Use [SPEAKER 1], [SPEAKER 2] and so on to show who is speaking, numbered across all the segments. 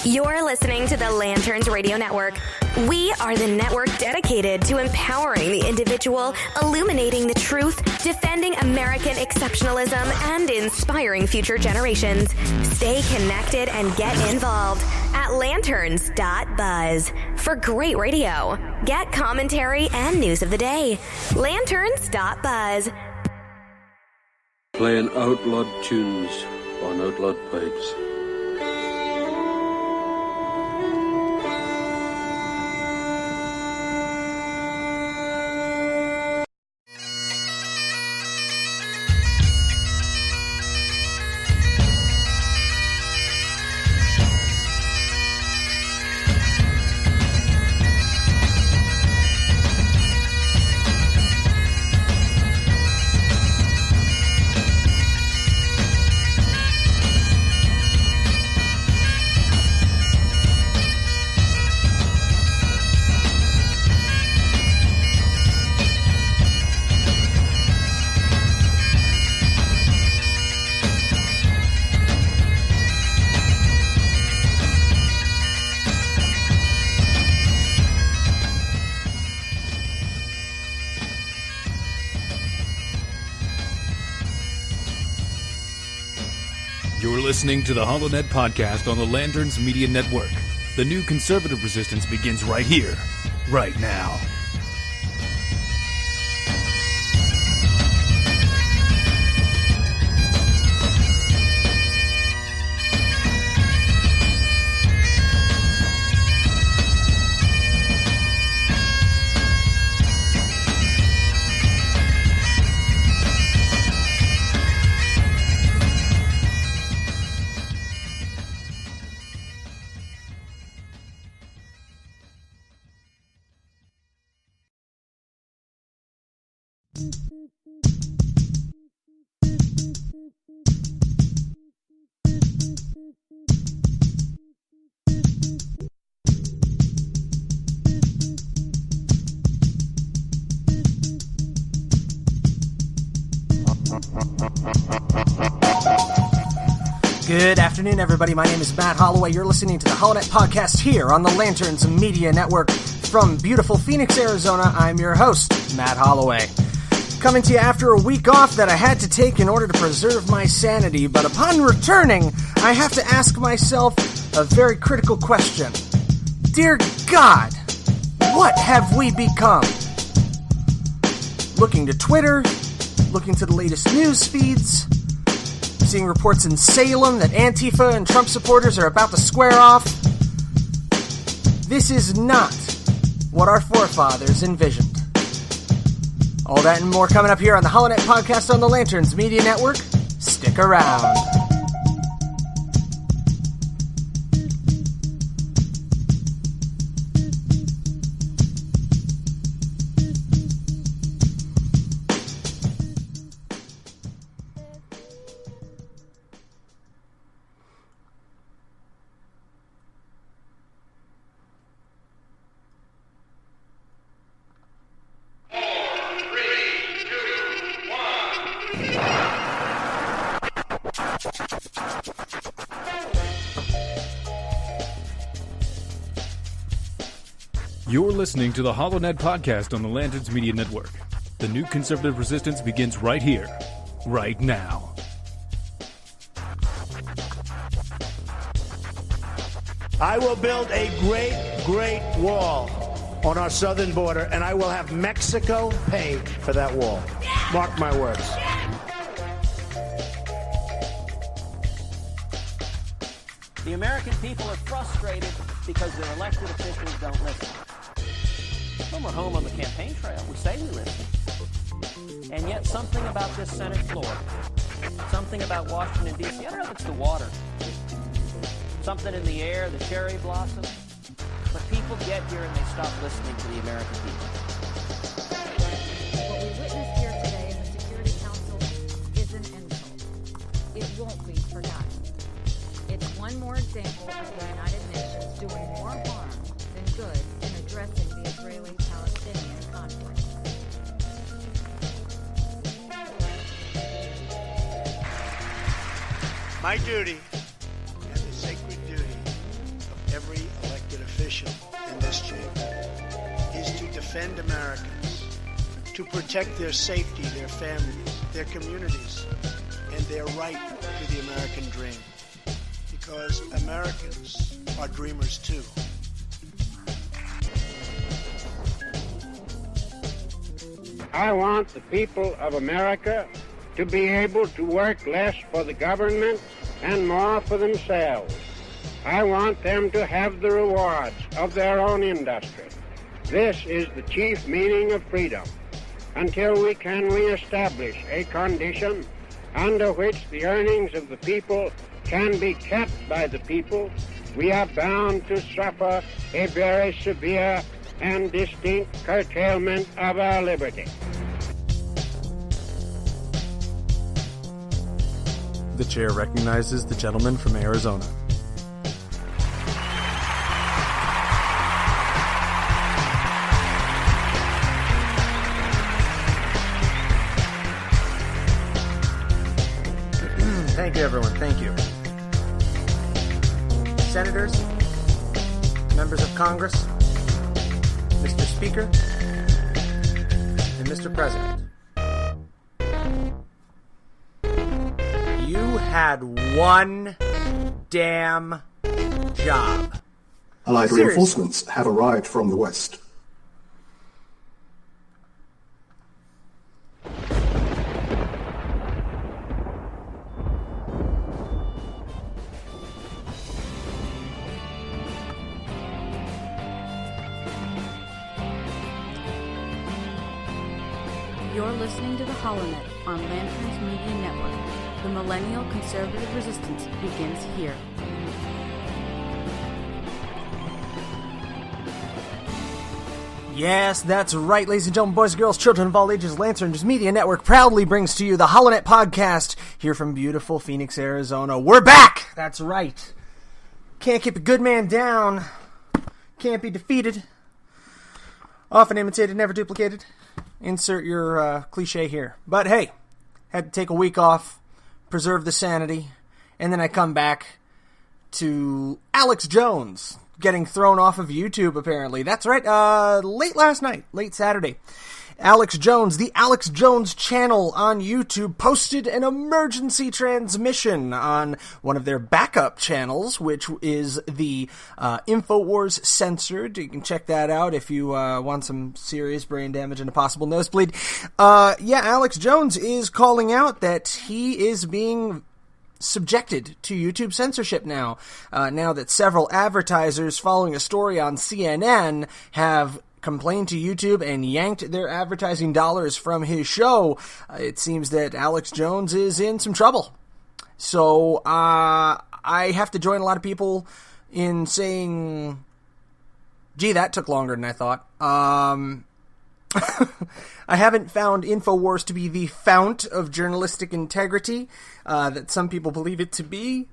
[SPEAKER 1] You're listening to the Lanterns Radio Network. We are the network dedicated to empowering the individual, illuminating the truth, defending American exceptionalism, and inspiring future generations. Stay connected and get involved at lanterns.buzz. For great radio, get commentary and news of the day. Lanterns.buzz.
[SPEAKER 2] Playing outlawed tunes on outlawed pipes.
[SPEAKER 3] You're listening to the HoloNet podcast on the Lanterns Media Network. The new conservative resistance begins right here, right now.
[SPEAKER 4] Good afternoon, everybody. My name is Matt Holloway. You're listening to the HoloNet podcast here on the Lanterns Media Network. From beautiful Phoenix, Arizona, I'm your host, Matt Holloway. Coming to you after a week off that I had to take in order to preserve my sanity, but upon returning, I have to ask myself a very critical question. Dear God, what have we become? Looking to Twitter, looking to the latest news feeds, seeing reports in Salem that Antifa and Trump supporters are about to square off. This is not what our forefathers envisioned. All that and more coming up here on the HoloNet podcast on the Lanterns Media Network. Stick around.
[SPEAKER 3] You're listening to the HoloNet podcast on the Lanterns Media Network. The new conservative resistance begins right here, right now.
[SPEAKER 5] I will build a great, great wall on our southern border, and I will have Mexico pay for that wall. Mark my words.
[SPEAKER 6] The American people are frustrated because their elected officials don't listen. When we're home on the campaign trail, we say we listen. And yet something about this Senate floor, something about Washington, D.C., I don't know if it's the water, something in the air, the cherry blossom, but people get here and they stop listening to the American people.
[SPEAKER 7] What we witnessed here today in the Security Council is an insult. It won't be forgotten. It's one more example of the United Nations doing more harm than good in addressing the Israeli-Palestinian conflict.
[SPEAKER 5] My duty, and the sacred duty of every elected official in this chamber is to defend Americans, to protect their safety, their families, their communities, and their right to the American dream. Because Americans are dreamers too.
[SPEAKER 8] I want the people of America to be able to work less for the government and more for themselves. I want them to have the rewards of their own industry. This is the chief meaning of freedom. Until we can reestablish a condition under which the earnings of the people can be kept by the people, we are bound to suffer a very severe and distinct curtailment of our liberty.
[SPEAKER 4] The chair recognizes the gentleman from Arizona. Thank you, everyone. Thank you. Senators, members of Congress, Mr. Speaker, and Mr. President. You had one damn job.
[SPEAKER 9] Allied
[SPEAKER 4] Seriously.
[SPEAKER 9] reinforcements have arrived from the west.
[SPEAKER 10] You're listening to the HoloNet on Lanterns Media Network. The millennial conservative resistance begins here.
[SPEAKER 4] Yes, that's right, ladies and gentlemen, boys and girls, children of all ages. Lanterns Media Network proudly brings to you the HoloNet podcast here from beautiful Phoenix, Arizona. We're back! That's right. Can't keep a good man down. Can't be defeated. Often imitated, never duplicated. Insert your cliche here. But hey, had to take a week off, preserve the sanity, and then I come back to Alex Jones getting thrown off of YouTube, apparently. That's right, late last night, late Saturday. Alex Jones, the Alex Jones channel on YouTube, posted an emergency transmission on one of their backup channels, which is the InfoWars Censored. You can check that out if you want some serious brain damage and a possible nosebleed. Alex Jones is calling out that he is being subjected to YouTube censorship now. Now that several advertisers following a story on CNN have complained to YouTube and yanked their advertising dollars from his show, it seems that Alex Jones is in some trouble. So, I have to join a lot of people in saying, gee, that took longer than I thought. I haven't found InfoWars to be the fount of journalistic integrity that some people believe it to be.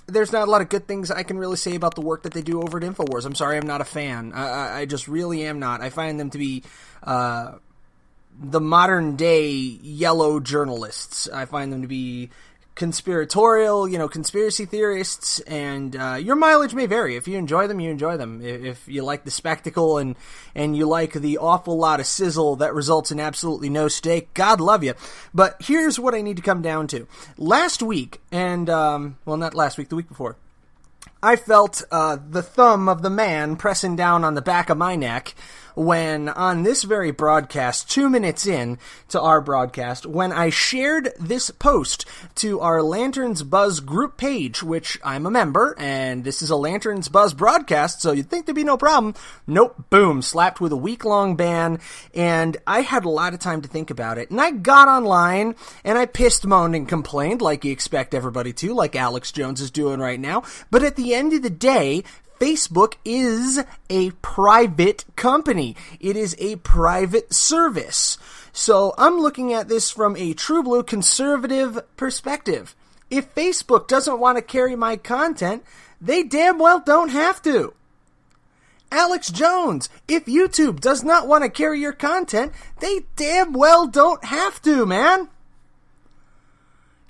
[SPEAKER 4] There's not a lot of good things I can really say about the work that they do over at InfoWars. I'm sorry, I'm not a fan. I just really am not. I find them to be the modern-day yellow journalists. I find them to be conspiratorial, conspiracy theorists, and your mileage may vary. If you enjoy them, you enjoy them. If you like the spectacle and you like the awful lot of sizzle that results in absolutely no steak, God love you. But here's what I need to come down to. Last week, and, not last week, the week before, I felt the thumb of the man pressing down on the back of my neck when on this very broadcast, 2 minutes in to our broadcast, when I shared this post to our Lanterns Buzz group page, which I'm a member, and this is a Lanterns Buzz broadcast, so you'd think there'd be no problem. Nope, boom, slapped with a week-long ban, and I had a lot of time to think about it, and I got online, and I pissed, moaned, and complained, like you expect everybody to, like Alex Jones is doing right now, but at the end of the day, Facebook is a private company. It is a private service. So I'm looking at this from a true blue conservative perspective. If Facebook doesn't want to carry my content, they damn well don't have to. Alex Jones, if YouTube does not want to carry your content, they damn well don't have to, man.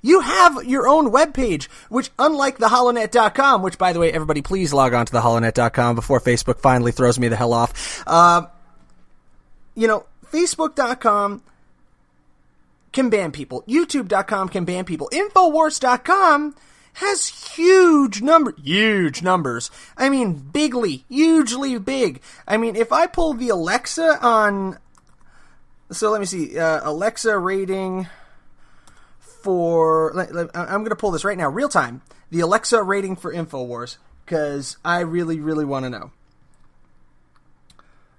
[SPEAKER 4] You have your own webpage, which, unlike the holonet.com, which, by the way, everybody please log on to the holonet.com before Facebook finally throws me the hell off. Facebook.com can ban people. YouTube.com can ban people. Infowars.com has huge numbers. I mean, hugely big. I mean, if I pull the Alexa on... So let me see. Alexa rating... I'm going to pull this right now, real time. The Alexa rating for InfoWars, because I really, really want to know.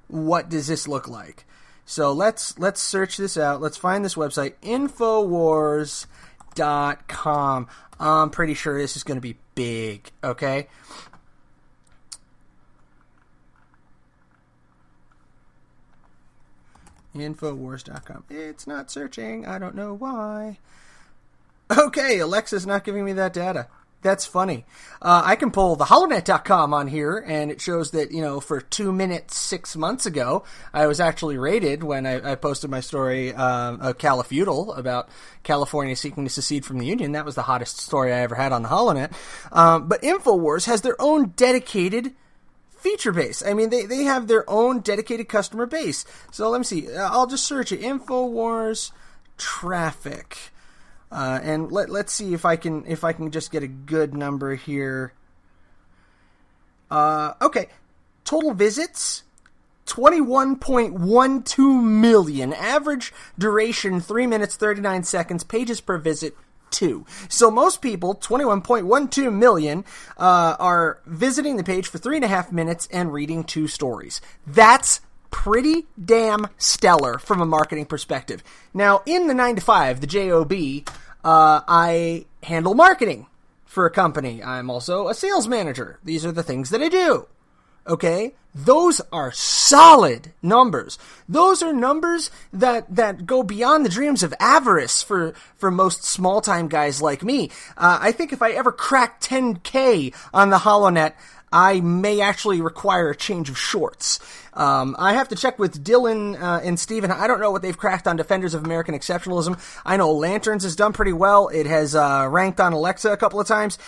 [SPEAKER 4] What does this look like? So let's search this out. Let's find this website, Infowars.com. I'm pretty sure this is going to be big, okay? Infowars.com. It's not searching. I don't know why. Okay, Alexa's not giving me that data. That's funny. I can pull the holonet.com on here, and it shows that, for 2 minutes 6 months ago, I was actually rated when I posted my story, Califeudal, about California seeking to secede from the Union. That was the hottest story I ever had on the Holonet. But InfoWars has their own dedicated feature base. I mean, they have their own dedicated customer base. So let me see. I'll just search it. InfoWars traffic. And let's see if I can just get a good number here. Okay. Total visits, 21.12 million. Average duration, 3 minutes, 39 seconds. Pages per visit, 2. So most people, 21.12 million, are visiting the page for 3.5 minutes and reading 2 stories. That's pretty damn stellar from a marketing perspective. Now, in the 9 to 5, the JOB, I handle marketing for a company. I'm also a sales manager. These are the things that I do. Okay? Those are solid numbers. Those are numbers that go beyond the dreams of avarice for most small-time guys like me. I think if I ever crack 10K on the HoloNet, I may actually require a change of shorts. I have to check with Dylan and Steven. I don't know what they've cracked on Defenders of American Exceptionalism. I know Lanterns has done pretty well. It has ranked on Alexa a couple of times.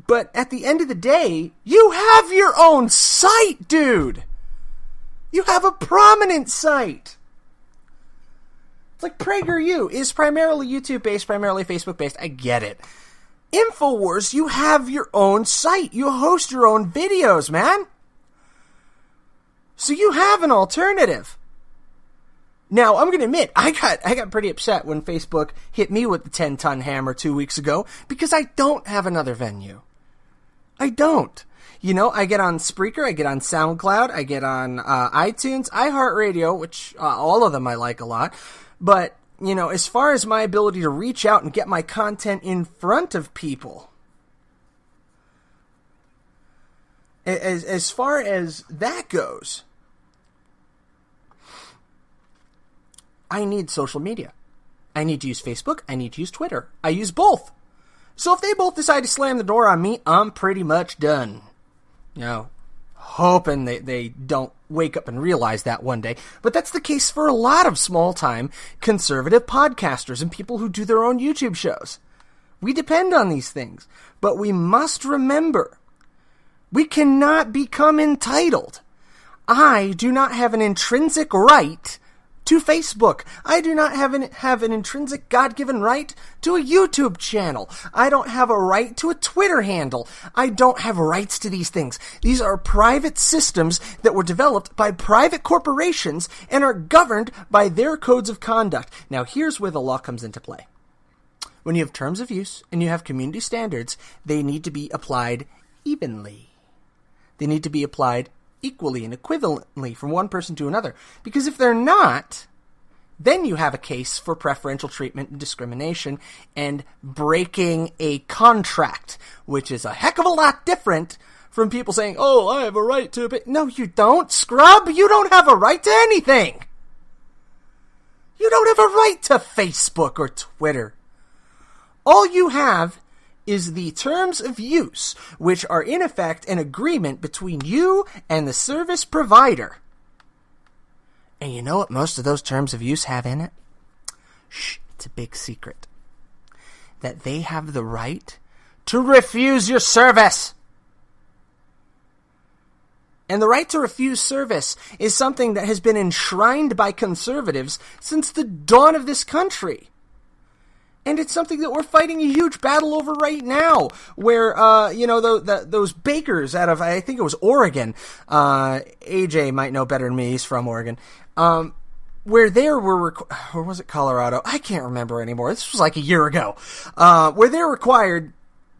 [SPEAKER 4] But at the end of the day, you have your own site, dude! You have a prominent site! It's like PragerU is primarily YouTube-based, primarily Facebook-based. I get it. InfoWars, you have your own site. You host your own videos, man. So you have an alternative. Now, I'm going to admit, I got pretty upset when Facebook hit me with the 10-ton hammer 2 weeks ago because I don't have another venue. I don't. I get on Spreaker, I get on SoundCloud, I get on iTunes, iHeartRadio, which all of them I like a lot. But, as far as my ability to reach out and get my content in front of people, as far as that goes, I need social media. I need to use Facebook. I need to use Twitter. I use both. So if they both decide to slam the door on me, I'm pretty much done. Hoping they don't wake up and realize that one day. But that's the case for a lot of small-time conservative podcasters and people who do their own YouTube shows. We depend on these things. But we must remember, we cannot become entitled. I do not have an intrinsic right to Facebook. I do not have an intrinsic God-given right to a YouTube channel. I don't have a right to a Twitter handle. I don't have rights to these things. These are private systems that were developed by private corporations and are governed by their codes of conduct. Now, here's where the law comes into play. When you have terms of use and you have community standards, they need to be applied evenly. They need to be applied equally and equivalently from one person to another. Because if they're not, then you have a case for preferential treatment and discrimination and breaking a contract, which is a heck of a lot different from people saying, oh, I have a right to it. No, you don't, scrub. You don't have a right to anything. You don't have a right to Facebook or Twitter. All you have is the terms of use, which are in effect an agreement between you and the service provider. And you know what most of those terms of use have in it? Shh, it's a big secret. that they have the right to refuse your service. And the right to refuse service is something that has been enshrined by conservatives since the dawn of this country. And it's something that we're fighting a huge battle over right now, where, those bakers out of, I think it was Oregon, AJ might know better than me, he's from Oregon, where they were, or was it Colorado? I can't remember anymore. This was like a year ago, where they're required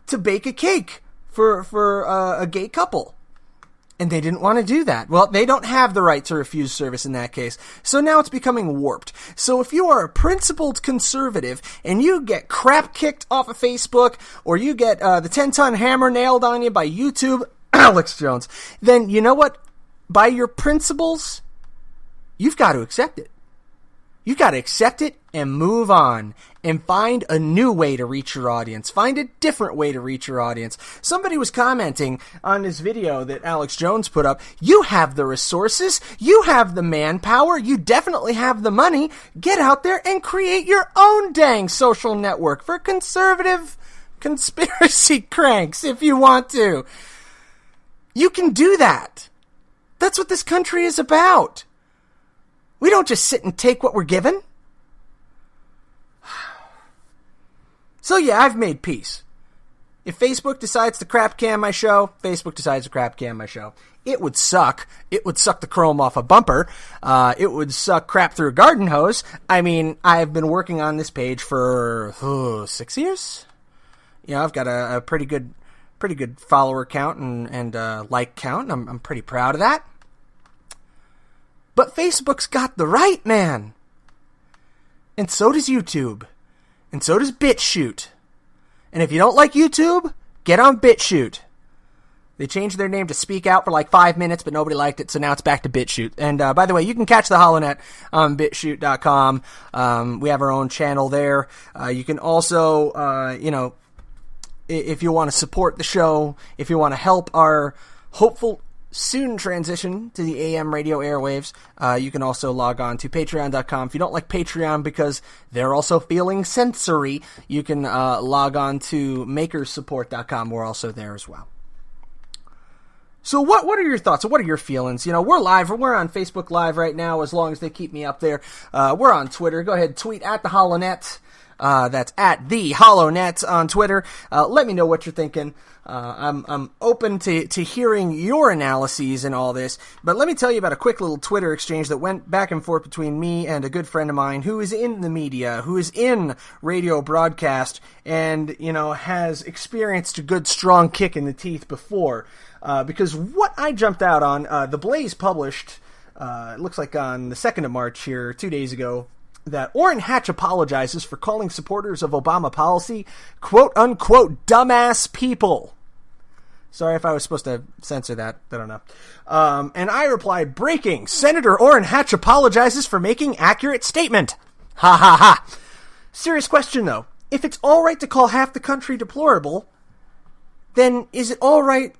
[SPEAKER 4] to bake a cake for a gay couple. And they didn't want to do that. Well, they don't have the right to refuse service in that case. So now it's becoming warped. So if you are a principled conservative and you get crap kicked off of Facebook, or you get the 10-ton hammer nailed on you by YouTube, Alex Jones, then you know what? By your principles, you've got to accept it. You've got to accept it and move on and find a new way to reach your audience. Find a different way to reach your audience. Somebody was commenting on this video that Alex Jones put up. You have the resources. You have the manpower. You definitely have the money. Get out there and create your own dang social network for conservative conspiracy cranks if you want to. You can do that. That's what this country is about. We don't just sit and take what we're given. So yeah, I've made peace. If Facebook decides to crap can my show, Facebook decides to crap can my show. It would suck. It would suck the chrome off a bumper. It would suck crap through a garden hose. I mean, I've been working on this page for 6 years. You know, I've got a pretty good follower count and like count. I'm pretty proud of that. But Facebook's got the right, man. And so does YouTube. And so does BitChute. And if you don't like YouTube, get on BitChute. They changed their name to Speak Out for like 5 minutes, but nobody liked it, so now it's back to BitChute. And by the way, you can catch the HoloNet on BitChute.com. We have our own channel there. You can also, if you want to support the show, if you want to help our hopeful soon transition to the AM radio airwaves, you can also log on to patreon.com. If you don't like Patreon because they're also feeling censory, you can log on to makersupport.com. We're also there as well. So what are your thoughts? What are your feelings? You know, we're live. We're on Facebook Live right now, as long as they keep me up there. We're on Twitter. Go ahead, tweet at the HoloNet. That's at the HoloNet on Twitter. Let me know what you're thinking. I'm open to hearing your analyses and all this, but let me tell you about a quick little Twitter exchange that went back and forth between me and a good friend of mine who is in the media, who is in radio broadcast, and, you know, has experienced a good strong kick in the teeth before. Because what I jumped out on, The Blaze published, it looks like on the 2nd of March here, 2 days ago, that Orrin Hatch apologizes for calling supporters of Obama policy, quote-unquote, dumbass people. Sorry if I was supposed to censor that. I don't know. And I replied, breaking, Senator Orrin Hatch apologizes for making accurate statement. Ha ha ha. Serious question, though. If it's all right to call half the country deplorable, then is it all right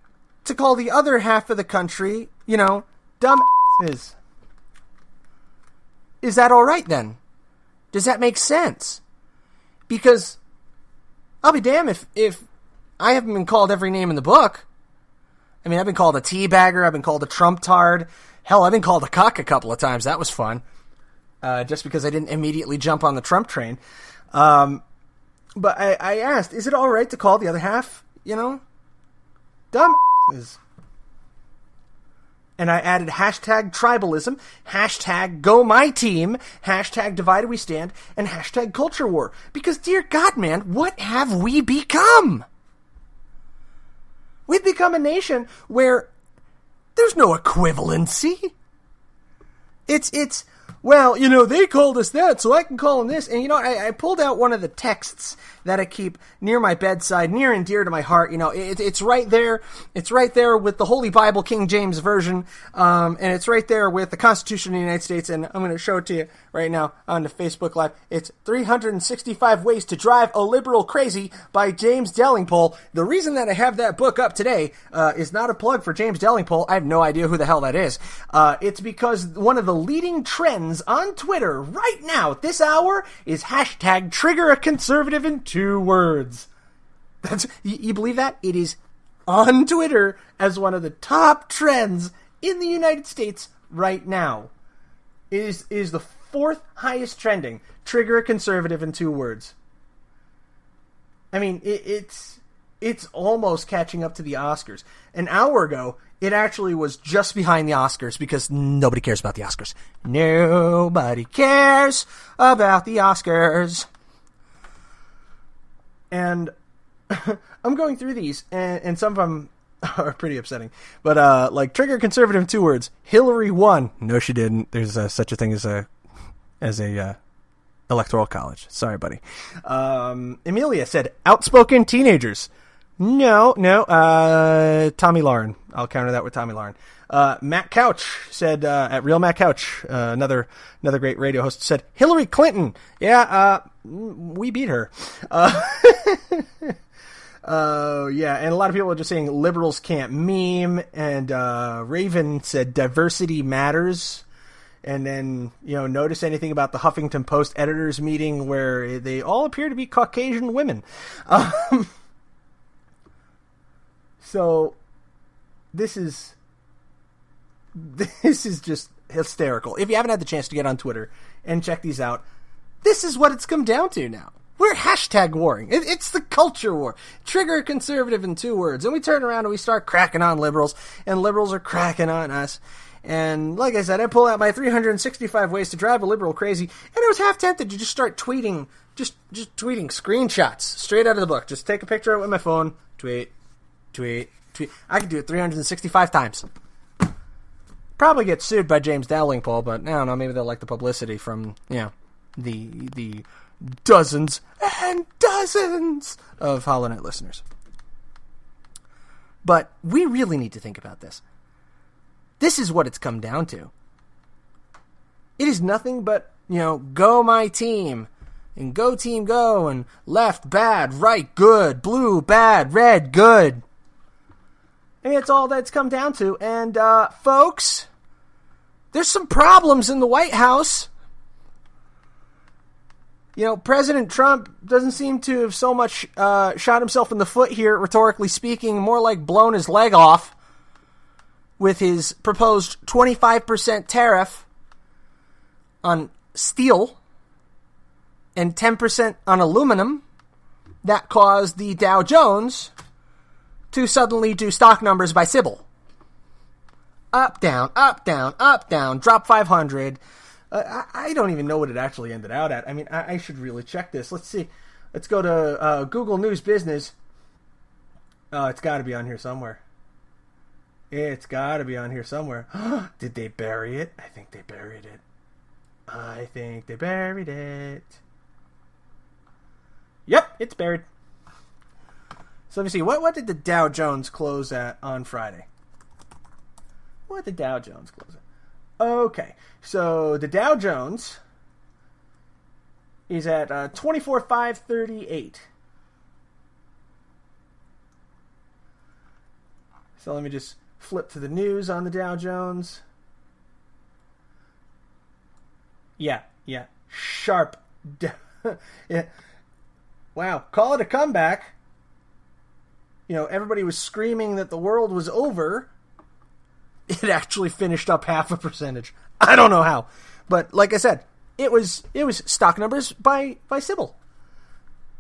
[SPEAKER 4] to call the other half of the country, dumbasses? Is that all right, then? Does that make sense? Because I'll be damned if I haven't been called every name in the book. I mean, I've been called a teabagger. I've been called a Trump-tard. Hell, I've been called a cuck a couple of times. That was fun. Just because I didn't immediately jump on the Trump train. But I asked, is it all right to call the other half, dumbasses? And I added hashtag tribalism, hashtag go my team, hashtag divided we stand, and hashtag culture war. Because, dear God, man, what have we become? We've become a nation where there's no equivalency. It's well, they called us that, so I can call them this. And, I pulled out one of the texts that I keep near my bedside, near and dear to my heart. It's right there. It's right there with the Holy Bible, King James Version. And it's right there with the Constitution of the United States. And I'm going to show it to you right now on the Facebook Live. It's 365 Ways to Drive a Liberal Crazy by James Delingpole. The reason that I have that book up today is not a plug for James Delingpole. I have no idea who the hell that is. It's because one of the leading trends trends on Twitter right now at this hour is hashtag trigger a conservative in 2 words. You believe that? It is on Twitter as one of the top trends in the United States right now. It is the 4th highest trending. Trigger a conservative in 2 words. I mean, it's almost catching up to the Oscars. An hour ago, it actually was just behind the Oscars because nobody cares about the Oscars. Nobody cares about the Oscars. And I'm going through these, and some of them are pretty upsetting. But, like, trigger conservative in 2 words. Hillary won. No, she didn't. There's such a thing as a electoral college. Sorry, buddy. Amelia said, outspoken teenagers. No. Tommy Lauren. I'll counter that with Tommy Lauren. Matt Couch said, at Real Matt Couch, another great radio host, said, Hillary Clinton. Yeah, we beat her. Yeah, and a lot of people are just saying liberals can't meme, and Raven said diversity matters. And then, notice anything about the Huffington Post editors meeting where they all appear to be Caucasian women. So this is just hysterical. If you haven't had the chance to get on Twitter and check these out, this is what it's come down to now. We're hashtag warring. It's the culture war. Trigger conservative in 2 words. And we turn around and we start cracking on liberals, and liberals are cracking on us. And like I said, I pull out my 365 ways to drive a liberal crazy, and I was half tempted to just start tweeting, just tweeting screenshots straight out of the book. Just take a picture of it with my phone, tweet. I could do it 365 times. Probably get sued by James Dalrymple, but I don't know, maybe they'll like the publicity from, the dozens and dozens of HoloNet listeners. But we really need to think about this. This is what it's come down to. It is nothing but, go my team, and go team go, and left bad, right good, blue bad, red good. I mean, it's all that's come down to. And, folks, there's some problems in the White House. President Trump doesn't seem to have so much shot himself in the foot here, rhetorically speaking, more like blown his leg off with his proposed 25% tariff on steel and 10% on aluminum. That caused the Dow Jones to suddenly do stock numbers by Sybil. Up, down, up, down, up, down, drop 500. I don't even know what it actually ended out at. I mean, I should really check this. Let's see. Let's go to Google News Business. It's got to be on here somewhere. It's got to be on here somewhere. Did they bury it? I think they buried it. Yep, it's buried. So let me see. What did the Dow Jones close at on Friday? What did the Dow Jones close at? Okay, so the Dow Jones is at 24,538. So let me just flip to the news on the Dow Jones. Yeah. Sharp. Yeah. Wow, call it a comeback. Everybody was screaming that the world was over. It actually finished up 0.5%. I don't know how. But like I said, it was stock numbers by Sybil.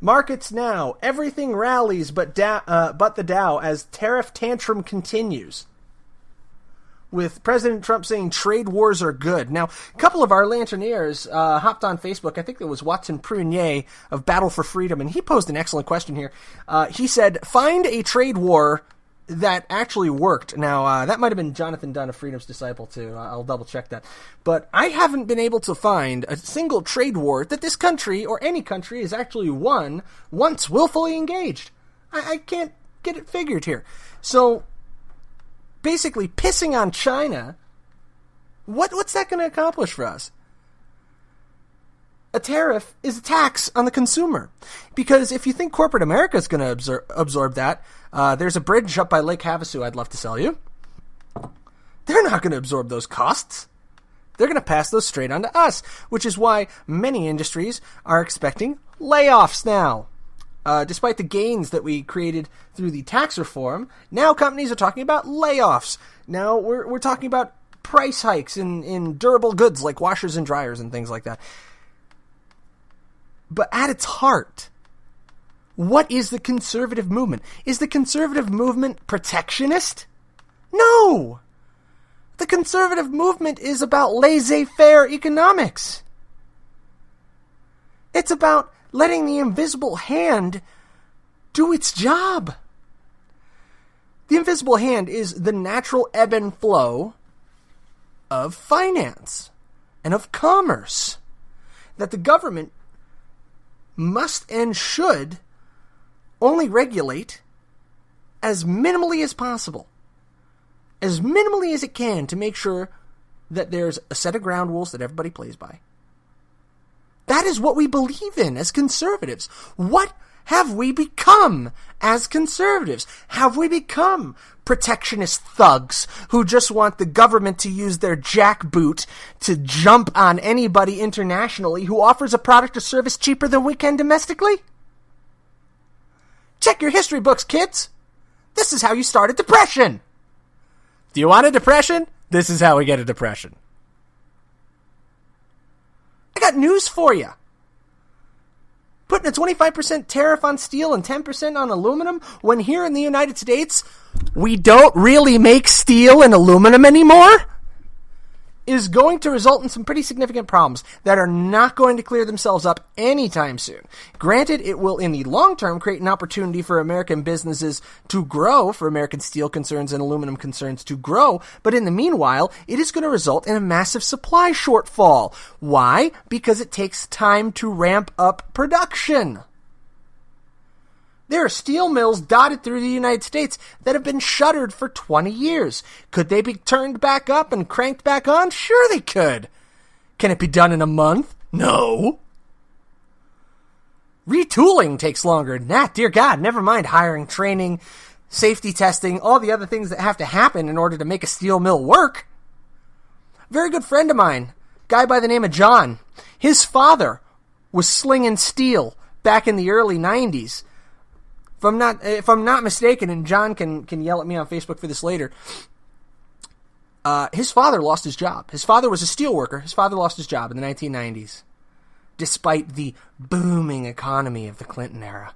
[SPEAKER 4] Markets now. Everything rallies but the Dow as tariff tantrum continues. With President Trump saying trade wars are good. Now, a couple of our Lanterniers hopped on Facebook. I think it was Watson Prunier of Battle for Freedom, and he posed an excellent question here. He said, find a trade war that actually worked. Now, that might have been Jonathan Dunn of Freedom's Disciple, too. I'll double-check that. But I haven't been able to find a single trade war that this country, or any country, has actually won once willfully engaged. I can't get it figured here. So, basically, pissing on China, what's that going to accomplish for us? A tariff is a tax on the consumer. Because if you think corporate America is going to absorb that, there's a bridge up by Lake Havasu I'd love to sell you. They're not going to absorb those costs. They're going to pass those straight on to us, which is why many industries are expecting layoffs now. Despite the gains that we created through the tax reform, now companies are talking about layoffs. Now we're talking about price hikes in durable goods like washers and dryers and things like that. But at its heart, what is the conservative movement? Is the conservative movement protectionist? No! The conservative movement is about laissez-faire economics. It's about letting the invisible hand do its job. The invisible hand is the natural ebb and flow of finance and of commerce that the government must and should only regulate as minimally as possible. As minimally as it can to make sure that there's a set of ground rules that everybody plays by. That is what we believe in as conservatives. What have we become as conservatives? Have we become protectionist thugs who just want the government to use their jackboot to jump on anybody internationally who offers a product or service cheaper than we can domestically? Check your history books, kids. This is how you start a depression. Do you want a depression? This is how we get a depression. I got news for you. Putting a 25% tariff on steel and 10% on aluminum when here in the United States we don't really make steel and aluminum anymore is going to result in some pretty significant problems that are not going to clear themselves up anytime soon. Granted, it will in the long term create an opportunity for American businesses to grow, for American steel concerns and aluminum concerns to grow, but in the meanwhile, it is going to result in a massive supply shortfall. Why? Because it takes time to ramp up production. There are steel mills dotted through the United States that have been shuttered for 20 years. Could they be turned back up and cranked back on? Sure they could. Can it be done in a month? No. Retooling takes longer than that. Dear God, never mind hiring, training, safety testing, all the other things that have to happen in order to make a steel mill work. Very good friend of mine, guy by the name of John. His father was slinging steel back in the early 90s. If I'm not mistaken, and John can yell at me on Facebook for this later, his father lost his job. His father was a steel worker. His father lost his job in the 1990s, despite the booming economy of the Clinton era.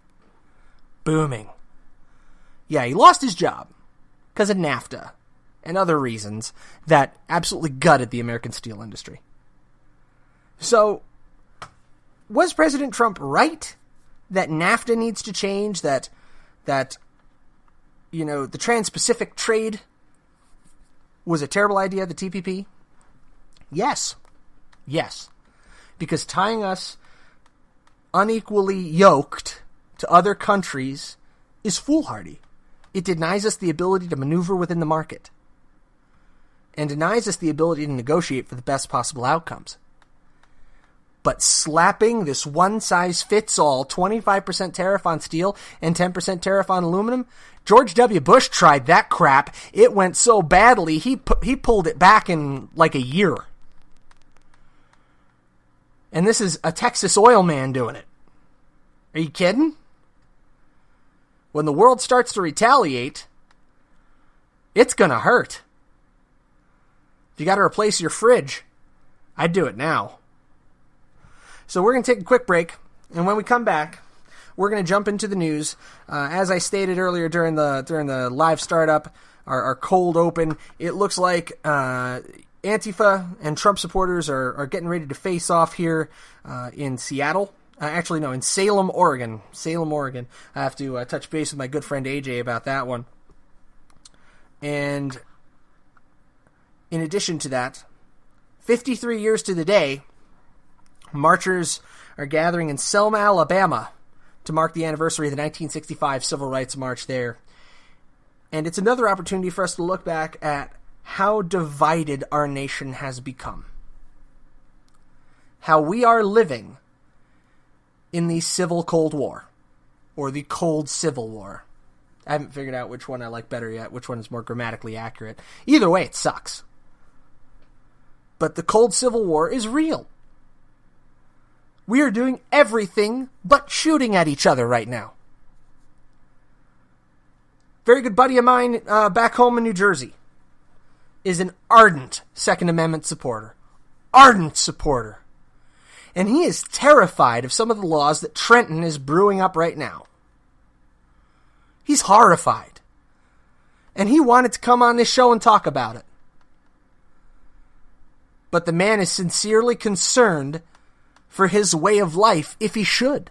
[SPEAKER 4] Booming. Yeah, he lost his job because of NAFTA and other reasons that absolutely gutted the American steel industry. So, was President Trump right that NAFTA needs to change, that the Trans-Pacific trade was a terrible idea, the TPP? Yes. Yes. Because tying us unequally yoked to other countries is foolhardy. It denies us the ability to maneuver within the market and denies us the ability to negotiate for the best possible outcomes. But slapping this one-size-fits-all 25% tariff on steel and 10% tariff on aluminum, George W. Bush tried that crap. It went so badly, he pulled it back in like a year. And this is a Texas oil man doing it. Are you kidding? When the world starts to retaliate, it's going to hurt. If you got to replace your fridge, I'd do it now. So we're going to take a quick break, and when we come back, we're going to jump into the news. As I stated earlier during the live startup, our cold open, it looks like Antifa and Trump supporters are getting ready to face off here in Seattle. In Salem, Oregon. Salem, Oregon. I have to touch base with my good friend AJ about that one. And in addition to that, 53 years to the day, marchers are gathering in Selma, Alabama to mark the anniversary of the 1965 Civil Rights March there. And it's another opportunity for us to look back at how divided our nation has become. How we are living in the Civil Cold War, or the Cold Civil War. I haven't figured out which one I like better yet, which one is more grammatically accurate. Either way, it sucks. but the cold Civil War is real. We are doing everything but shooting at each other right now. Very good buddy of mine back home in New Jersey is an ardent Second Amendment supporter. Ardent supporter. And he is terrified of some of the laws that Trenton is brewing up right now. He's horrified. And he wanted to come on this show and talk about it. But the man is sincerely concerned for his way of life, if he should.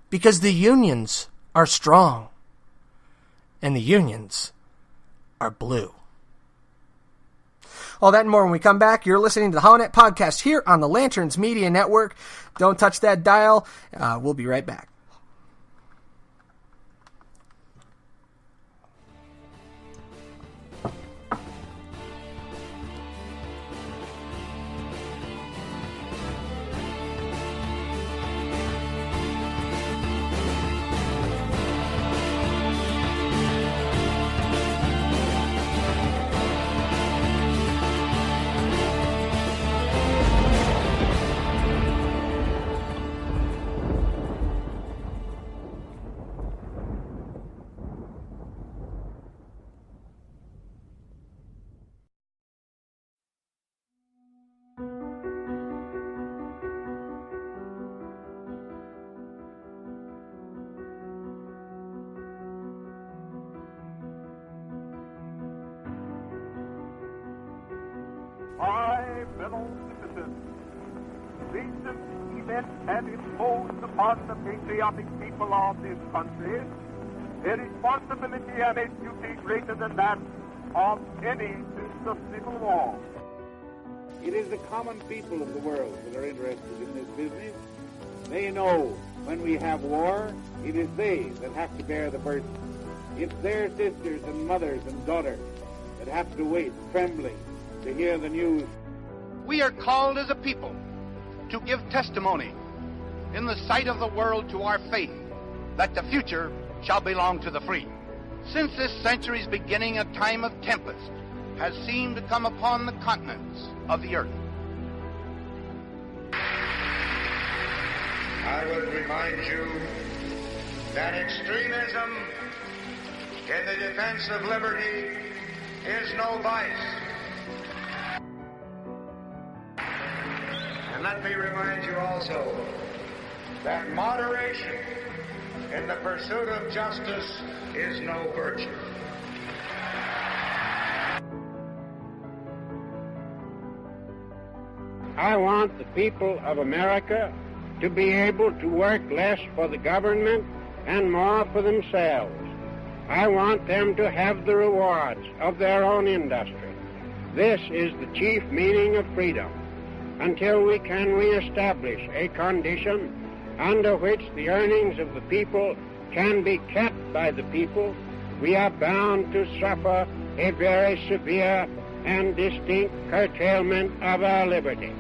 [SPEAKER 4] Because the unions are strong. And the unions are blue. All that and more when we come back. You're listening to the HoloNet Podcast here on the Lanterns Media Network. Don't touch that dial. We'll be right back.
[SPEAKER 11] My fellow citizens, recent events have imposed upon the patriotic people of this country a responsibility and a duty greater than that of any since the Civil War.
[SPEAKER 12] It is the common people of the world that are interested in this business. They know when we have war, it is they that have to bear the burden. It's their sisters and mothers and daughters that have to wait, trembling, to hear the news.
[SPEAKER 13] We are called as a people to give testimony in the sight of the world to our faith that the future shall belong to the free. Since this century's beginning, a time of tempest has seemed to come upon the continents of the earth.
[SPEAKER 14] I would remind you that extremism in the defense of liberty is no vice. And let me remind you also that moderation in the pursuit of justice is no virtue.
[SPEAKER 8] I want the people of America to be able to work less for the government and more for themselves. I want them to have the rewards of their own industry. This is the chief meaning of freedom. Until we can reestablish a condition under which the earnings of the people can be kept by the people, we are bound to suffer a very severe and distinct curtailment of our liberty.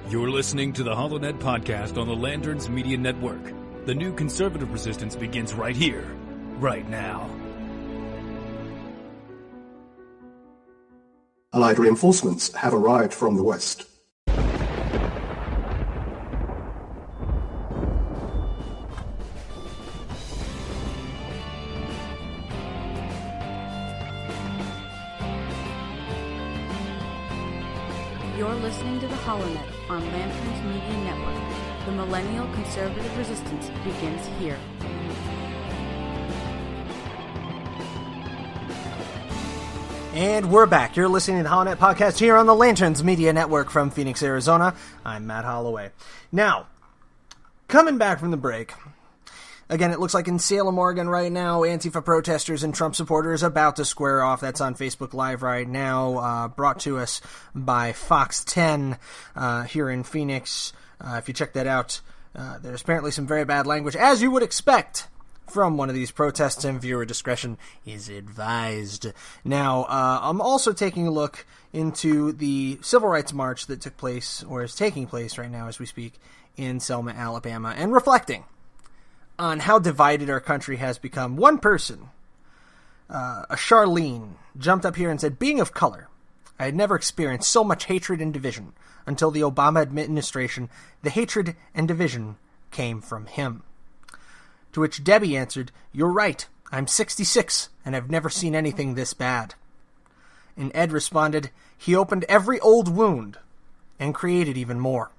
[SPEAKER 3] You're listening to the HoloNet Podcast on the Lanterns Media Network. The new conservative resistance begins right here, right now.
[SPEAKER 9] Allied reinforcements have arrived from the west.
[SPEAKER 10] You're listening to the HoloNet on Lanterns Media Network. The millennial conservative resistance begins here.
[SPEAKER 4] And we're back. You're listening to the HoloNet Podcast here on the Lanterns Media Network from Phoenix, Arizona. I'm Matt Holloway. Now, coming back from the break, again, it looks like in Salem, Oregon right now, Antifa protesters and Trump supporters about to square off. That's on Facebook Live right now, brought to us by Fox 10 here in Phoenix. If you check that out, there's apparently some very bad language, as you would expect from one of these protests, and viewer discretion is advised. Now, I'm also taking a look into the Civil Rights March that took place, or is taking place right now as we speak, in Selma, Alabama, and reflecting on how divided our country has become. One person Charlene jumped up here and said, being of color, I had never experienced so much hatred and division until the Obama administration. The hatred and division came from him. To which Debbie answered, you're right. I'm 66, and I've never seen anything this bad. And Ed responded, he opened every old wound and created even more.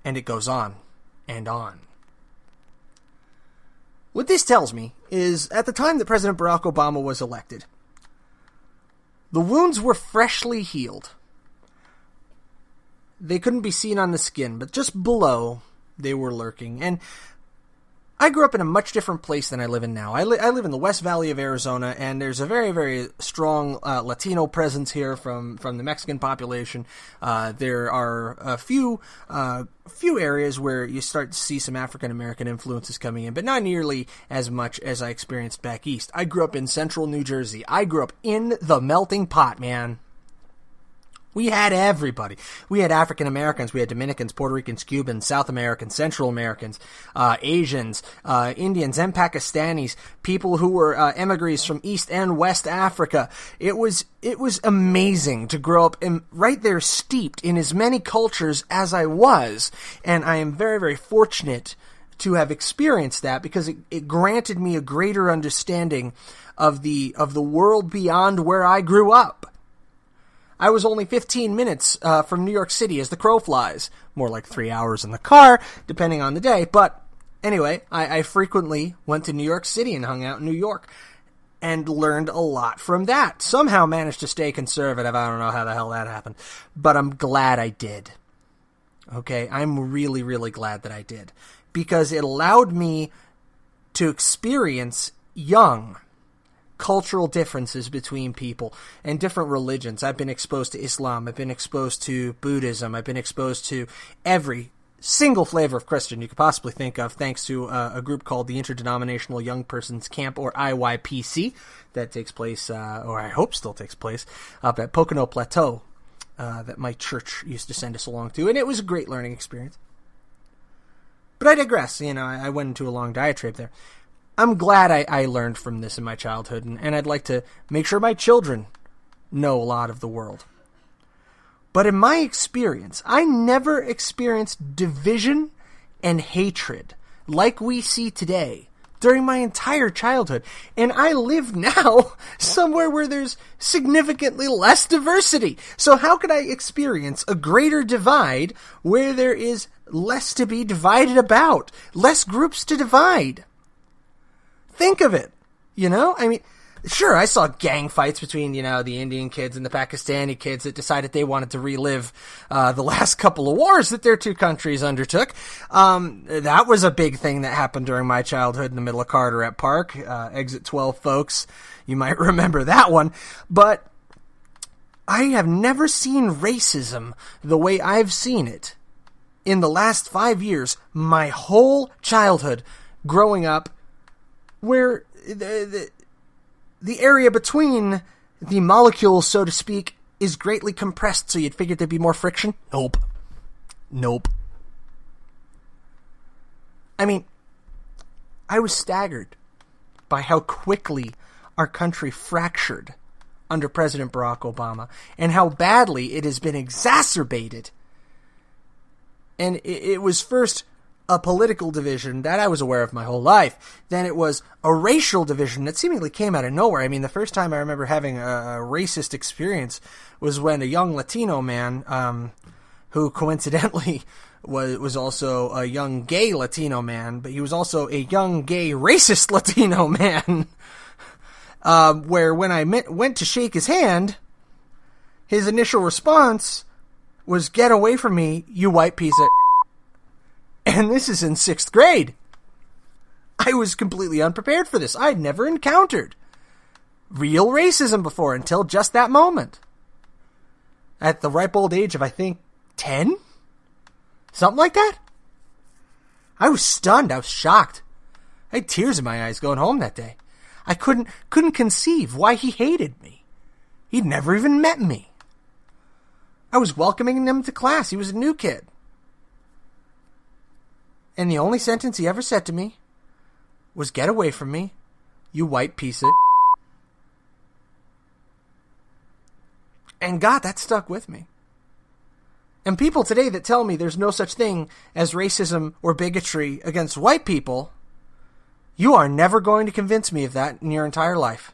[SPEAKER 4] And it goes on and on. What this tells me is, at the time that President Barack Obama was elected, the wounds were freshly healed. They couldn't be seen on the skin, but just below, they were lurking. And I grew up in a much different place than I live in now. I live in the West Valley of Arizona, and there's a very, very strong Latino presence here from the Mexican population. There are a few areas where you start to see some African-American influences coming in, but not nearly as much as I experienced back east. I grew up in central New Jersey. I grew up in the melting pot, man. We had everybody. We had African Americans, we had Dominicans, Puerto Ricans, Cubans, South Americans, Central Americans, Asians, Indians, and Pakistanis, people who were emigres from East and West Africa. It was amazing to grow up right there steeped in as many cultures as I was, and I am very, very fortunate to have experienced that because it granted me a greater understanding of the world beyond where I grew up. I was only 15 minutes from New York City as the crow flies. More like 3 hours in the car, depending on the day. But anyway, I frequently went to New York City and hung out in New York and learned a lot from that. Somehow managed to stay conservative. I don't know how the hell that happened. But I'm glad I did. Okay, I'm really, really glad that I did. Because it allowed me to experience young cultural differences between people and different religions. I've been exposed to Islam. I've been exposed to Buddhism. I've been exposed to every single flavor of Christian you could possibly think of, thanks to a group called the Interdenominational Young Persons Camp, or IYPC, that takes place, or I hope still takes place, up at Pocono Plateau, that my church used to send us along to, and it was a great learning experience. But I digress. I went into a long diatribe there. I'm glad I learned from this in my childhood, and I'd like to make sure my children know a lot of the world. But in my experience, I never experienced division and hatred like we see today during my entire childhood. And I live now somewhere where there's significantly less diversity. So how could I experience a greater divide where there is less to be divided about, less groups to divide? Think of it, I mean, sure, I saw gang fights between, the Indian kids and the Pakistani kids that decided they wanted to relive the last couple of wars that their two countries undertook. That was a big thing that happened during my childhood in the middle of Carteret Park. Exit 12, folks. You might remember that one. But I have never seen racism the way I've seen it in the last 5 years, my whole childhood growing up, where the area between the molecules, so to speak, is greatly compressed, so you'd figure there'd be more friction? Nope. I mean, I was staggered by how quickly our country fractured under President Barack Obama, and how badly it has been exacerbated. And it was first a political division that I was aware of my whole life. Then it was a racial division that seemingly came out of nowhere. I mean, the first time I remember having a racist experience was when a young Latino man, who coincidentally was also a young gay Latino man, but he was also a young gay racist Latino man, where when I went to shake his hand, his initial response was, "Get away from me, you white piece of..." And this is in 6th grade. I was completely unprepared for this. I had never encountered real racism before until just that moment. At the ripe old age of, I think, 10? Something like that? I was stunned. I was shocked. I had tears in my eyes going home that day. I couldn't conceive why he hated me. He'd never even met me. I was welcoming him to class. He was a new kid. And the only sentence he ever said to me was, "Get away from me, you white piece of..." And God, that stuck with me. And people today that tell me there's no such thing as racism or bigotry against white people, you are never going to convince me of that in your entire life.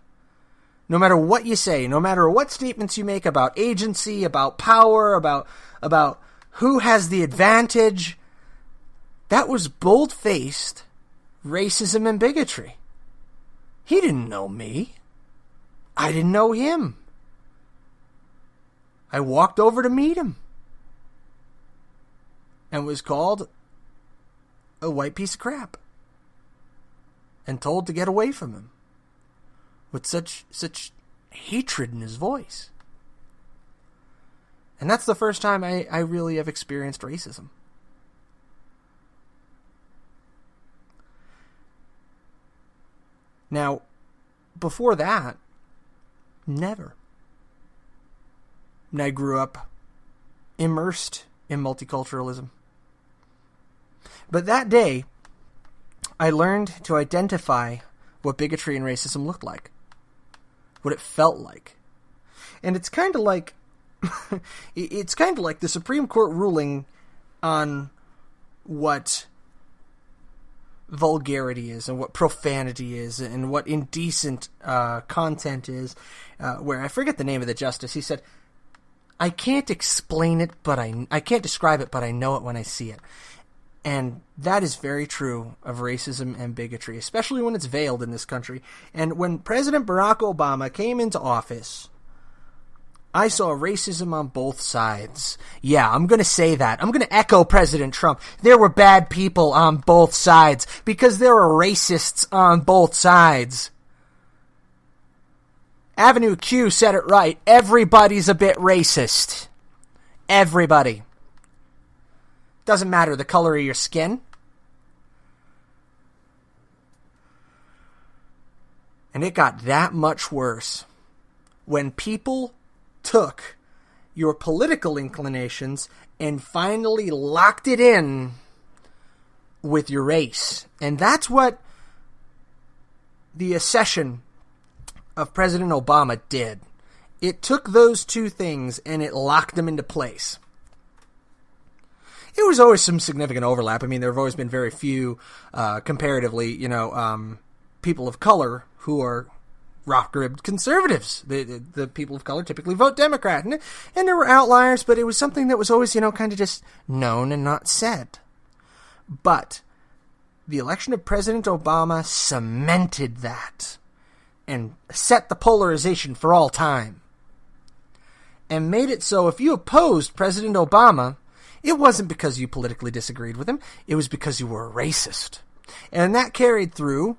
[SPEAKER 4] No matter what you say, no matter what statements you make about agency, about power, about who has the advantage, that was bold-faced racism and bigotry. He didn't know me. I didn't know him. I walked over to meet him and was called a white piece of crap and told to get away from him with such hatred in his voice. And that's the first time I really have experienced racism. Now, before that, never. And I grew up immersed in multiculturalism. But that day, I learned to identify what bigotry and racism looked like, what it felt like. And it's kind of like the Supreme Court ruling on what vulgarity is and what profanity is and what indecent content is, where I forget the name of the justice. He said, I can't explain it, but I can't describe it, but I know it when I see it. And that is very true of racism and bigotry, especially when it's veiled in this country. And when President Barack Obama came into office, I saw racism on both sides. Yeah, I'm going to say that. I'm going to echo President Trump. There were bad people on both sides because there were racists on both sides. Avenue Q said it right. Everybody's a bit racist. Everybody. Doesn't matter the color of your skin. And it got that much worse when people took your political inclinations and finally locked it in with your race. And that's what the accession of President Obama did. It took those two things and it locked them into place. It was always some significant overlap. I mean, there have always been very few, comparatively, people of color who are rock-ribbed conservatives. The people of color typically vote Democrat. And there were outliers, but it was something that was always, kind of just known and not said. But the election of President Obama cemented that and set the polarization for all time. And made it so if you opposed President Obama, it wasn't because you politically disagreed with him. It was because you were a racist. And that carried through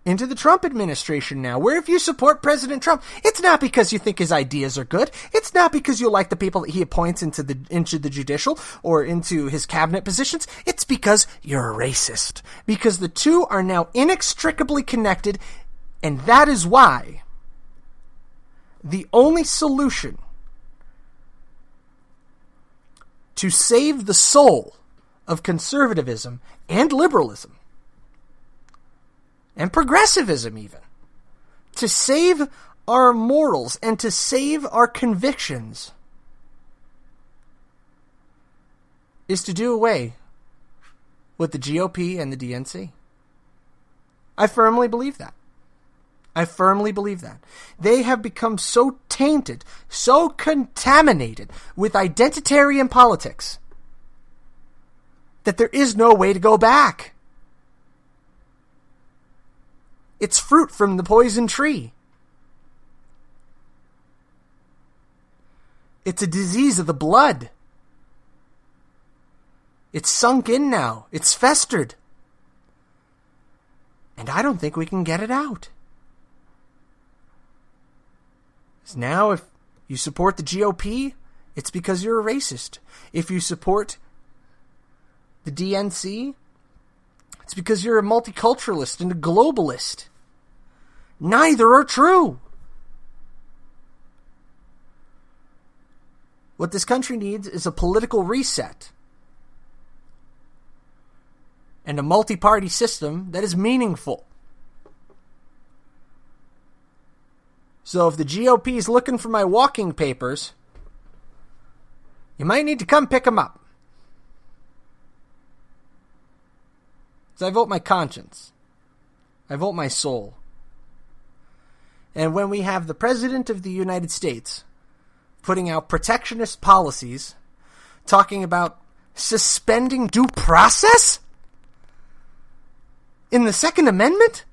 [SPEAKER 4] into the Trump administration now, where if you support President Trump, it's not because you think his ideas are good. It's not because you like the people that he appoints into the judicial or into his cabinet positions. It's because you're a racist. Because the two are now inextricably connected, and that is why the only solution to save the soul of conservatism and liberalism and progressivism even, to save our morals and to save our convictions, is to do away with the GOP and the DNC. I firmly believe that. I firmly believe that. They have become so tainted, so contaminated with identitarian politics that there is no way to go back. It's fruit from the poison tree. It's a disease of the blood. It's sunk in now. It's festered. And I don't think we can get it out. Now, if you support the GOP, it's because you're a racist. If you support the DNC, it's because you're a multiculturalist and a globalist. Neither are true. What this country needs is a political reset and a multi-party system that is meaningful. So if the GOP is looking for my walking papers, you might need to come pick them up. So I vote my conscience. I vote my soul. And when we have the President of the United States putting out protectionist policies, talking about suspending due process in the Second Amendment?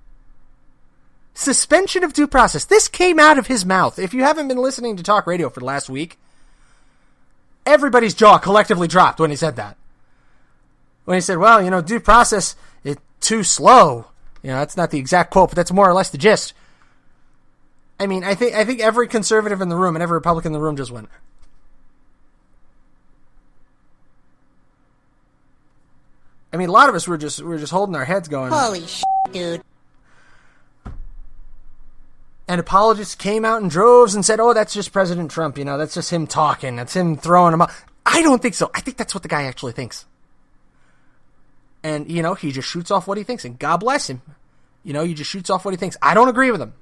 [SPEAKER 4] Suspension of due process. This came out of his mouth. If you haven't been listening to talk radio for the last week, everybody's jaw collectively dropped when he said that. When he said, well, due process is too slow. That's not the exact quote, but that's more or less the gist. I mean, I think every conservative in the room and every Republican in the room just went. I mean, a lot of us were just holding our heads going,
[SPEAKER 15] holy shit, dude.
[SPEAKER 4] And apologists came out in droves and said, oh, that's just President Trump, that's just him talking, that's him throwing them up. I don't think so. I think that's what the guy actually thinks. And, he just shoots off what he thinks, and God bless him. He just shoots off what he thinks. I don't agree with him.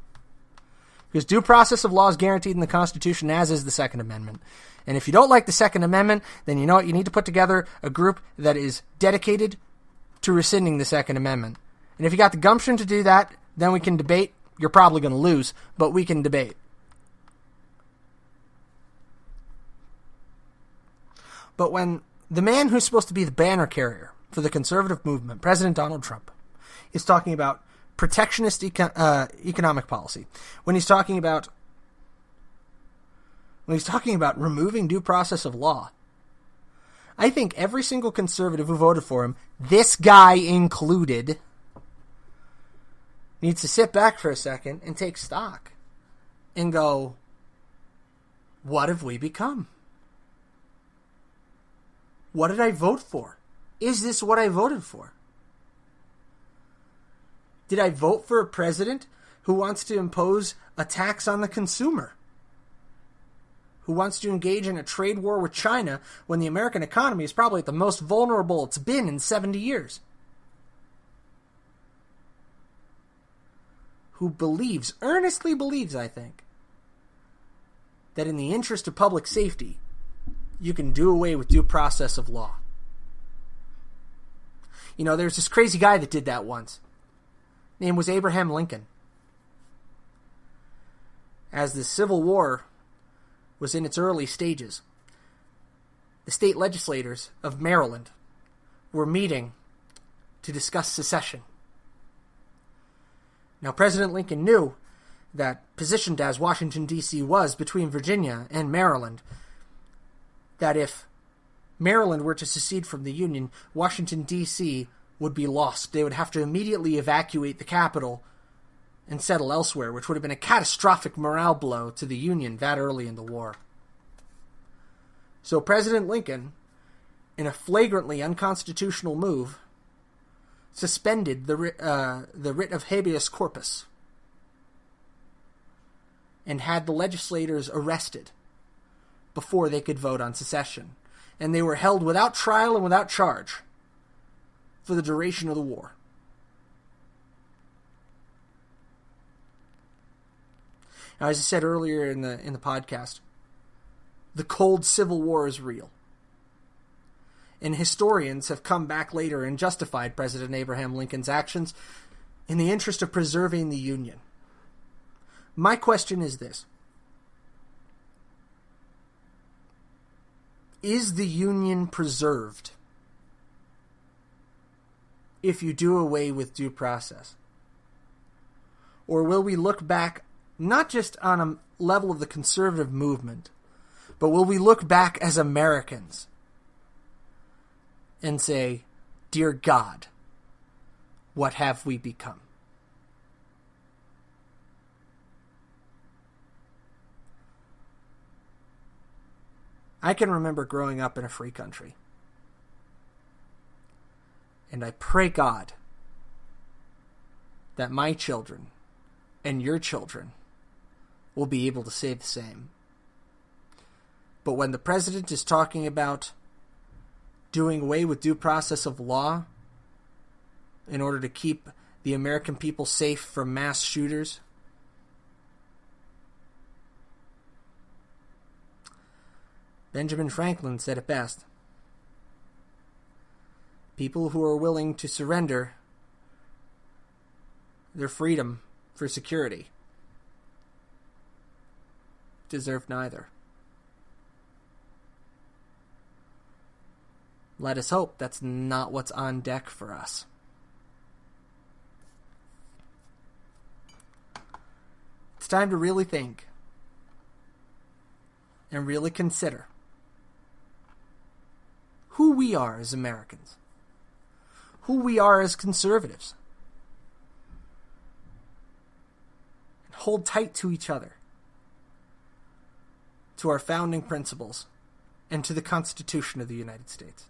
[SPEAKER 4] Because due process of law is guaranteed in the Constitution, as is the Second Amendment. And if you don't like the Second Amendment, then you know what? You need to put together a group that is dedicated to rescinding the Second Amendment. And if you got the gumption to do that, then we can debate. You're probably going to lose, but we can debate. But when the man who's supposed to be the banner carrier for the conservative movement, President Donald Trump, is talking about protectionist economic policy, when he's talking about removing due process of law, I think every single conservative who voted for him, this guy included, needs to sit back for a second and take stock and go, what have we become? What did I vote for? Is this what I voted for? Did I vote for a president who wants to impose a tax on the consumer? Who wants to engage in a trade war with China when the American economy is probably at the most vulnerable it's been in 70 years? Who earnestly believes, I think, that in the interest of public safety, you can do away with due process of law. There's this crazy guy that did that once. His name was Abraham Lincoln. As the Civil War was in its early stages, the state legislators of Maryland were meeting to discuss secession. Now, President Lincoln knew that, positioned as Washington, D.C. was between Virginia and Maryland, that if Maryland were to secede from the Union, Washington, D.C. would be lost. They would have to immediately evacuate the capital and settle elsewhere, which would have been a catastrophic morale blow to the Union that early in the war. So President Lincoln, in a flagrantly unconstitutional move, suspended the writ of habeas corpus and had the legislators arrested before they could vote on secession. And they were held without trial and without charge for the duration of the war. Now, as I said earlier in the podcast, the cold Civil War is real. And historians have come back later and justified President Abraham Lincoln's actions in the interest of preserving the Union. My question is this: is the Union preserved if you do away with due process? Or will we look back not just on a level of the conservative movement, but will we look back as Americans and say, dear God, what have we become? I can remember growing up in a free country. And I pray God that my children and your children will be able to say the same. But when the president is talking about doing away with due process of law in order to keep the American people safe from mass shooters, Benjamin Franklin said it best. People who are willing to surrender their freedom for security deserve neither. Let us hope that's not what's on deck for us. It's time to really think and really consider who we are as Americans, who we are as conservatives. And hold tight to each other, to our founding principles, and to the Constitution of the United States.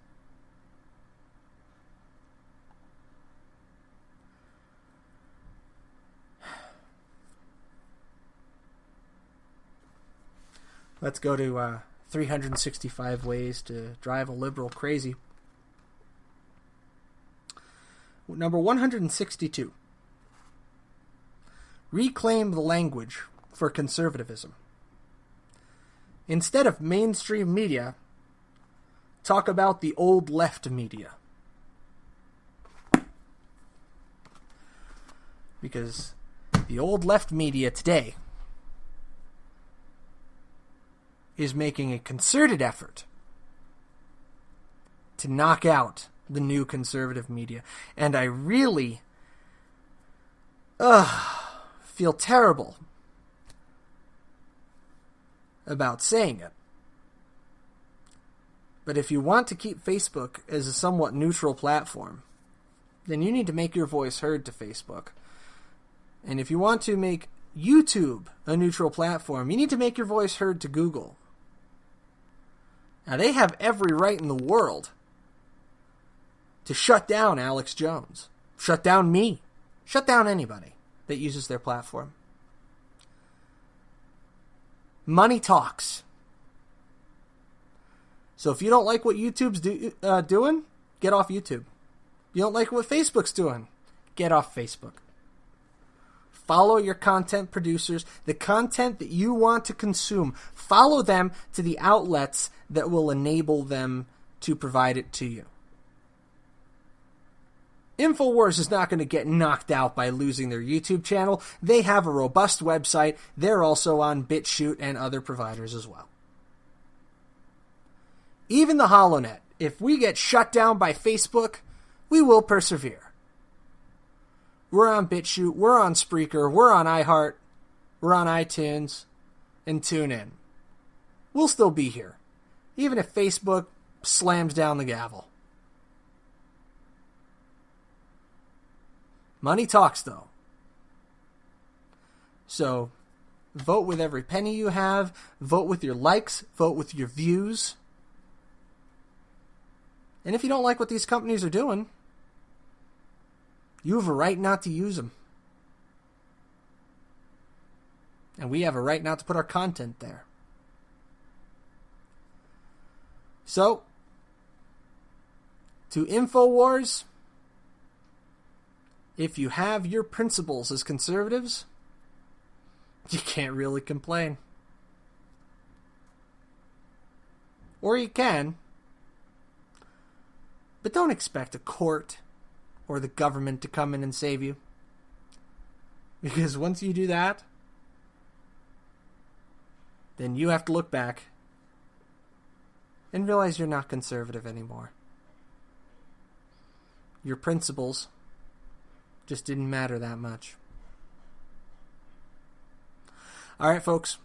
[SPEAKER 4] Let's go to 365 ways to drive a liberal crazy. Number 162. Reclaim the language for conservatism. Instead of mainstream media, talk about the old left media. Because the old left media today is making a concerted effort to knock out the new conservative media. And I really feel terrible about saying it. But if you want to keep Facebook as a somewhat neutral platform, then you need to make your voice heard to Facebook. And if you want to make YouTube a neutral platform, you need to make your voice heard to Google. Now, they have every right in the world to shut down Alex Jones, shut down me, shut down anybody that uses their platform. Money talks. So if you don't like what YouTube's doing, get off YouTube. You don't like what Facebook's doing, get off Facebook. Follow your content producers, the content that you want to consume. Follow them to the outlets that will enable them to provide it to you. InfoWars is not going to get knocked out by losing their YouTube channel. They have a robust website. They're also on BitChute and other providers as well. Even the HoloNet, if we get shut down by Facebook, we will persevere. We're on BitChute, we're on Spreaker, we're on iHeart, we're on iTunes, and TuneIn. We'll still be here, even if Facebook slams down the gavel. Money talks, though. So, vote with every penny you have, vote with your likes, vote with your views. And if you don't like what these companies are doing, you have a right not to use them. And we have a right not to put our content there. So, to InfoWars, if you have your principles as conservatives, you can't really complain. Or you can, but don't expect a court or the government to come in and save you. Because once you do that, then you have to look back and realize you're not conservative anymore. Your principles just didn't matter that much. Alright, folks.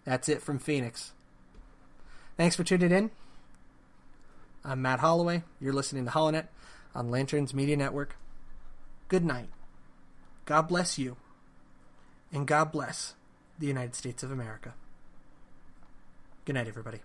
[SPEAKER 4] That's it from Phoenix. Thanks for tuning in. I'm Matt Holloway. You're listening to HoloNet on Lanterns Media Network. Good night. God bless you. And God bless the United States of America. Good night, everybody.